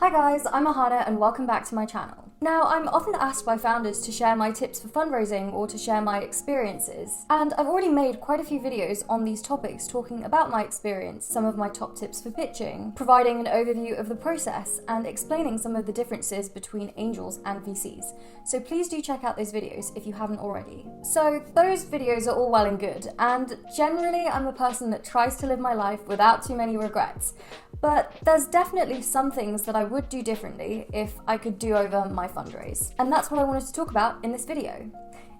Hi guys, I'm Ahana and welcome back to my channel. Now, I'm often asked by founders to share my tips for fundraising or to share my experiences, and I've already made quite a few videos on these topics talking about my experience, some of my top tips for pitching, providing an overview of the process, and explaining some of the differences between angels and VCs. So please do check out those videos if you haven't already. So those videos are all well and good, and generally I'm a person that tries to live my life without too many regrets. But there's definitely some things that I would do differently if I could do over my fundraise. And that's what I wanted to talk about in this video.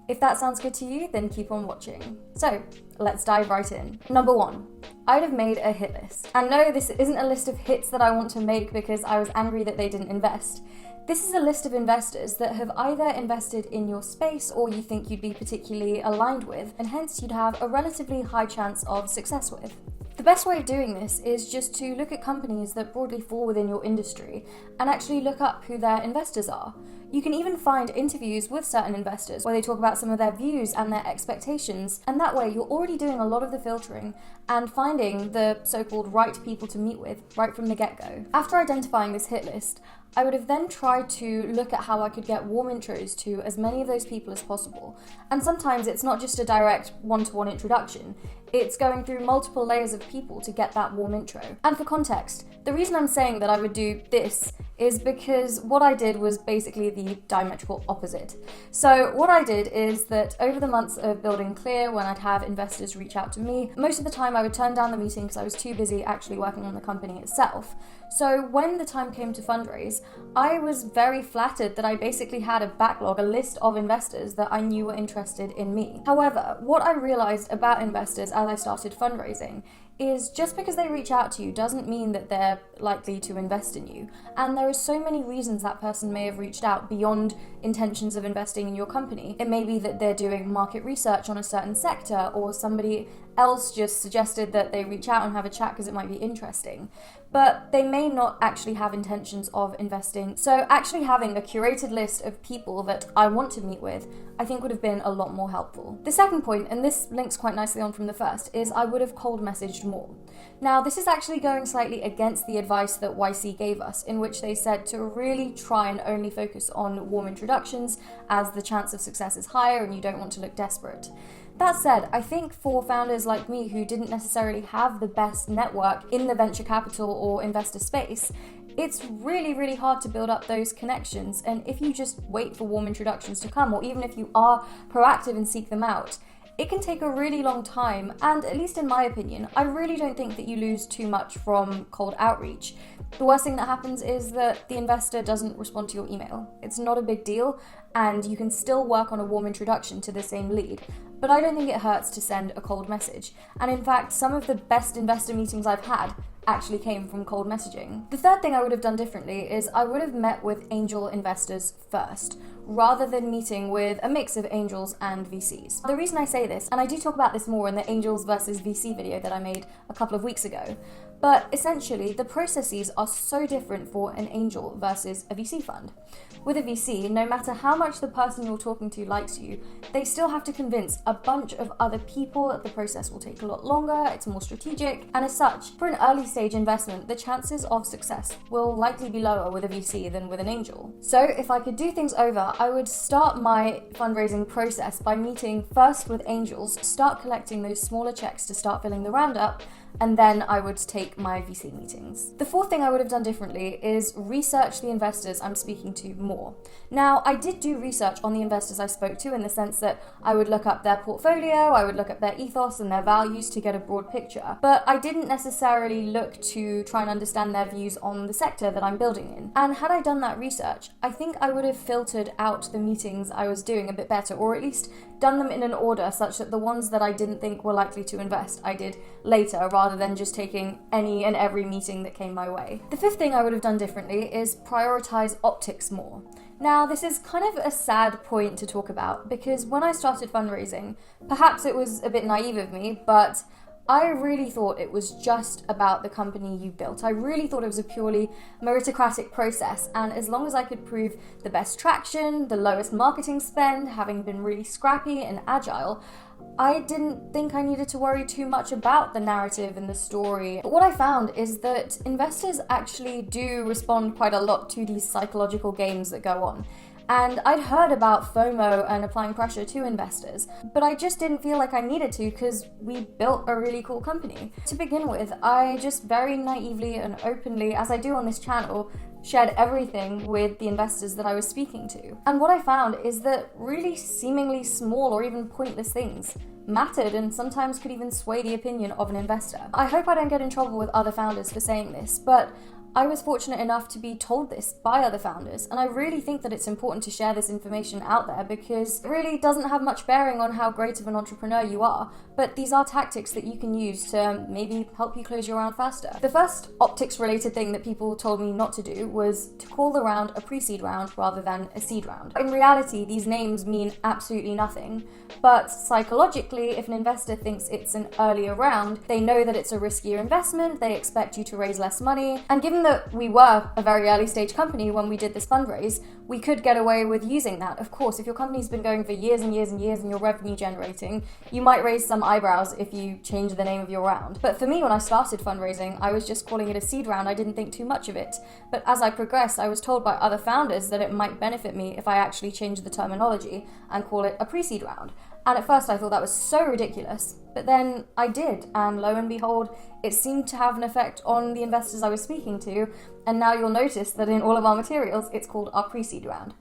If that sounds good to you, then keep on watching. So let's dive right in. Number 1, I'd have made a hit list. And no, this isn't a list of hits that I want to make because I was angry that they didn't invest. This is a list of investors that have either invested in your space or you think you'd be particularly aligned with, and hence you'd have a relatively high chance of success with. The best way of doing this is just to look at companies that broadly fall within your industry and actually look up who their investors are. You can even find interviews with certain investors where they talk about some of their views and their expectations, and that way you're already doing a lot of the filtering and finding the so-called right people to meet with right from the get-go. After identifying this hit list, I would have then tried to look at how I could get warm intros to as many of those people as possible. And sometimes it's not just a direct one-to-one introduction, it's going through multiple layers of people to get that warm intro. And for context, the reason I'm saying that I would do this is because what I did was basically the diametrical opposite. So what I did is that over the months of building Clear, when I'd have investors reach out to me, most of the time I would turn down the meeting because I was too busy actually working on the company itself. So when the time came to fundraise, I was very flattered that I basically had a backlog, a list of investors that I knew were interested in me. However, what I realized about investors as I started fundraising is just because they reach out to you doesn't mean that they're likely to invest in you. And there are so many reasons that person may have reached out beyond intentions of investing in your company. It may be that they're doing market research on a certain sector, or somebody else just suggested that they reach out and have a chat because it might be interesting. But they may not actually have intentions of investing. So actually having a curated list of people that I want to meet with, I think would have been a lot more helpful. The second point, and this links quite nicely on from the first, is I would have cold messaged more. Now, this is actually going slightly against the advice that YC gave us, in which they said to really try and only focus on warm introductions, as the chance of success is higher and you don't want to look desperate. That said, I think for founders like me who didn't necessarily have the best network in the venture capital or investor space, it's really, really hard to build up those connections. And if you just wait for warm introductions to come, or even if you are proactive and seek them out, it can take a really long time, and at least in my opinion, I really don't think that you lose too much from cold outreach. The worst thing that happens is that the investor doesn't respond to your email. It's not a big deal, and you can still work on a warm introduction to the same lead. But I don't think it hurts to send a cold message. And in fact, some of the best investor meetings I've had actually came from cold messaging. The third thing I would have done differently is I would have met with angel investors first, rather than meeting with a mix of angels and VCs. The reason I say this, and I do talk about this more in the angels versus VC video that I made a couple of weeks ago, but essentially the processes are so different for an angel versus a VC fund. With a VC, no matter how much the person you're talking to likes you, they still have to convince a bunch of other people that the process will take a lot longer, it's more strategic, and as such, for an early stage investment, the chances of success will likely be lower with a VC than with an angel. So if I could do things over, I would start my fundraising process by meeting first with angels, start collecting those smaller checks to start filling the roundup, and then I would take my VC meetings. The fourth thing I would have done differently is research the investors I'm speaking to more. Now, I did do research on the investors I spoke to in the sense that I would look up their portfolio, I would look up their ethos and their values to get a broad picture, but I didn't necessarily look to try and understand their views on the sector that I'm building in. And had I done that research, I think I would have filtered out the meetings I was doing a bit better, or at least done them in an order such that the ones that I didn't think were likely to invest, I did later, rather than just taking any and every meeting that came my way. The fifth thing I would have done differently is prioritize optics more. Now, this is kind of a sad point to talk about because when I started fundraising, perhaps it was a bit naive of me, but I really thought it was just about the company you built. I really thought it was a purely meritocratic process, and as long as I could prove the best traction, the lowest marketing spend, having been really scrappy and agile, I didn't think I needed to worry too much about the narrative and the story. But what I found is that investors actually do respond quite a lot to these psychological games that go on. And I'd heard about FOMO and applying pressure to investors, but I just didn't feel like I needed to because we built a really cool company. To begin with, I just very naively and openly, as I do on this channel, shared everything with the investors that I was speaking to. And what I found is that really seemingly small or even pointless things mattered and sometimes could even sway the opinion of an investor. I hope I don't get in trouble with other founders for saying this, but I was fortunate enough to be told this by other founders, and I really think that it's important to share this information out there because it really doesn't have much bearing on how great of an entrepreneur you are, but these are tactics that you can use to maybe help you close your round faster. The first optics-related thing that people told me not to do was to call the round a pre-seed round rather than a seed round. In reality, these names mean absolutely nothing, but psychologically, if an investor thinks it's an earlier round, they know that it's a riskier investment, they expect you to raise less money, and given that we were a very early stage company when we did this fundraise, we could get away with using that. Of course, if your company's been going for years and years and years and you're revenue generating, you might raise some eyebrows if you change the name of your round. But for me, when I started fundraising, I was just calling it a seed round. I didn't think too much of it. But as I progressed, I was told by other founders that it might benefit me if I actually changed the terminology and call it a pre-seed round. And at first I thought that was so ridiculous, but then I did, and lo and behold, it seemed to have an effect on the investors I was speaking to, and now you'll notice that in all of our materials, it's called our pre-seed round.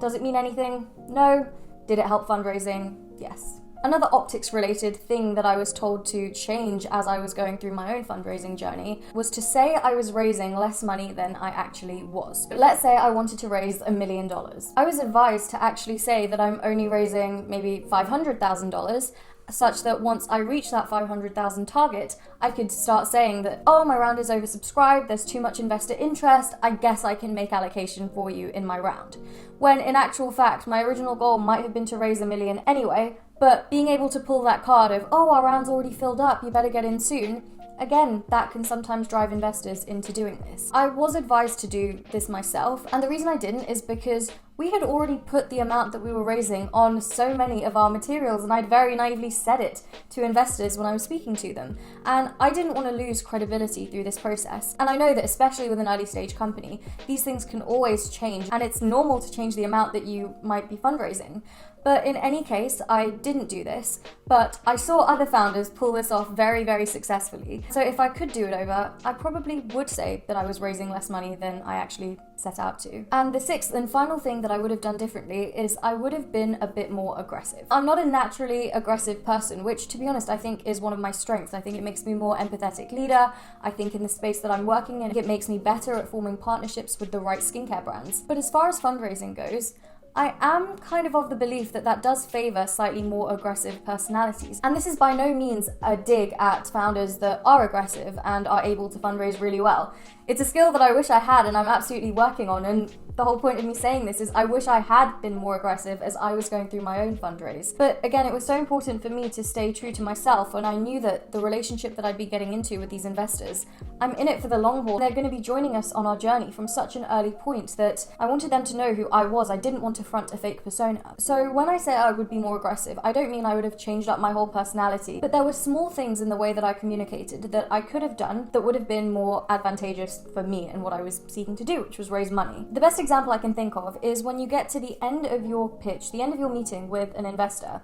Does it mean anything? No. Did it help fundraising? Yes. Another optics-related thing that I was told to change as I was going through my own fundraising journey was to say I was raising less money than I actually was. Let's say I wanted to raise $1 million. I was advised to actually say that I'm only raising maybe $500,000, such that once I reach that 500,000 target, I could start saying that, oh, my round is oversubscribed, there's too much investor interest, I guess I can make allocation for you in my round. When in actual fact, my original goal might have been to raise $1 million anyway, but being able to pull that card of, oh, our round's already filled up, you better get in soon, again, that can sometimes drive investors into doing this. I was advised to do this myself, and the reason I didn't is because we had already put the amount that we were raising on so many of our materials, and I'd very naively said it to investors when I was speaking to them. And I didn't want to lose credibility through this process. And I know that especially with an early stage company, these things can always change, and it's normal to change the amount that you might be fundraising. But in any case, I didn't do this, but I saw other founders pull this off very, very successfully. So if I could do it over, I probably would say that I was raising less money than I actually set out to. And the sixth and final thing that I would have done differently is I would have been a bit more aggressive. I'm not a naturally aggressive person, which to be honest, I think is one of my strengths. I think it makes me a more empathetic leader. I think in the space that I'm working in, it makes me better at forming partnerships with the right skincare brands. But as far as fundraising goes, I am kind of the belief that that does favour slightly more aggressive personalities. And this is by no means a dig at founders that are aggressive and are able to fundraise really well. It's a skill that I wish I had and I'm absolutely working on, and the whole point of me saying this is I wish I had been more aggressive as I was going through my own fundraise. But again, it was so important for me to stay true to myself, and I knew that the relationship that I'd be getting into with these investors, I'm in it for the long haul. They're going to be joining us on our journey from such an early point that I wanted them to know who I was. I didn't want to front a fake persona. So when I say I would be more aggressive, I don't mean I would have changed up my whole personality, but there were small things in the way that I communicated that I could have done that would have been more advantageous for me and what I was seeking to do, which was raise money. The best example I can think of is when you get to the end of your pitch, the end of your meeting with an investor,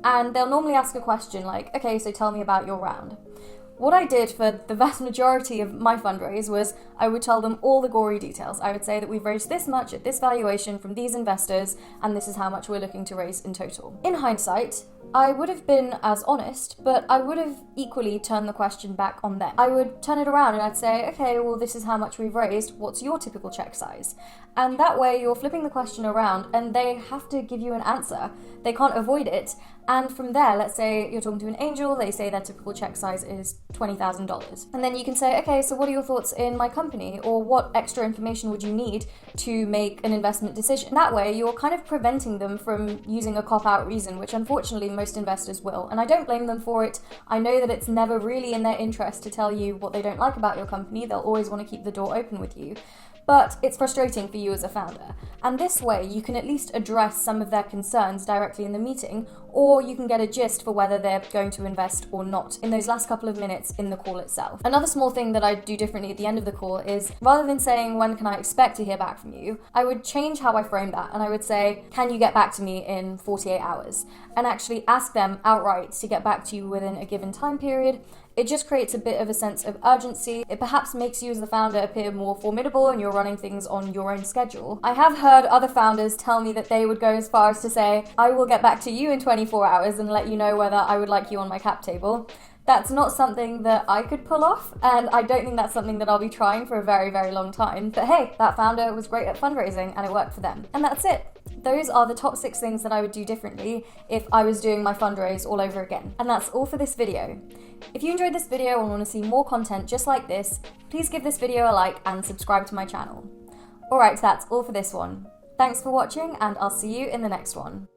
and they'll normally ask a question like, okay, so tell me about your round. What I did for the vast majority of my fundraise was I would tell them all the gory details. I would say that we've raised this much at this valuation from these investors, and this is how much we're looking to raise in total. In hindsight, I would have been as honest, but I would have equally turned the question back on them. I would turn it around and I'd say, okay, well, this is how much we've raised. What's your typical check size? And that way you're flipping the question around and they have to give you an answer. They can't avoid it. And from there, let's say you're talking to an angel, they say their typical check size is $20,000. And then you can say, okay, so what are your thoughts in my company? Or what extra information would you need to make an investment decision? That way, you're kind of preventing them from using a cop-out reason, which unfortunately most investors will, and I don't blame them for it. I know that it's never really in their interest to tell you what they don't like about your company. They'll always want to keep the door open with you. But it's frustrating for you as a founder. And this way, you can at least address some of their concerns directly in the meeting, or you can get a gist for whether they're going to invest or not in those last couple of minutes in the call itself. Another small thing that I do differently at the end of the call is, rather than saying, when can I expect to hear back from you, I would change how I frame that, and I would say, can you get back to me in 48 hours? And actually ask them outright to get back to you within a given time period. It just creates a bit of a sense of urgency. It perhaps makes you as the founder appear more formidable and you're running things on your own schedule. I have heard other founders tell me that they would go as far as to say, I will get back to you in 24 hours and let you know whether I would like you on my cap table. That's not something that I could pull off, and I don't think that's something that I'll be trying for a very, very long time. But hey, that founder was great at fundraising and it worked for them. And that's it. Those are the top 6 things that I would do differently if I was doing my fundraise all over again. And that's all for this video. If you enjoyed this video and want to see more content just like this, please give this video a like and subscribe to my channel. Alright, that's all for this one. Thanks for watching, and I'll see you in the next one.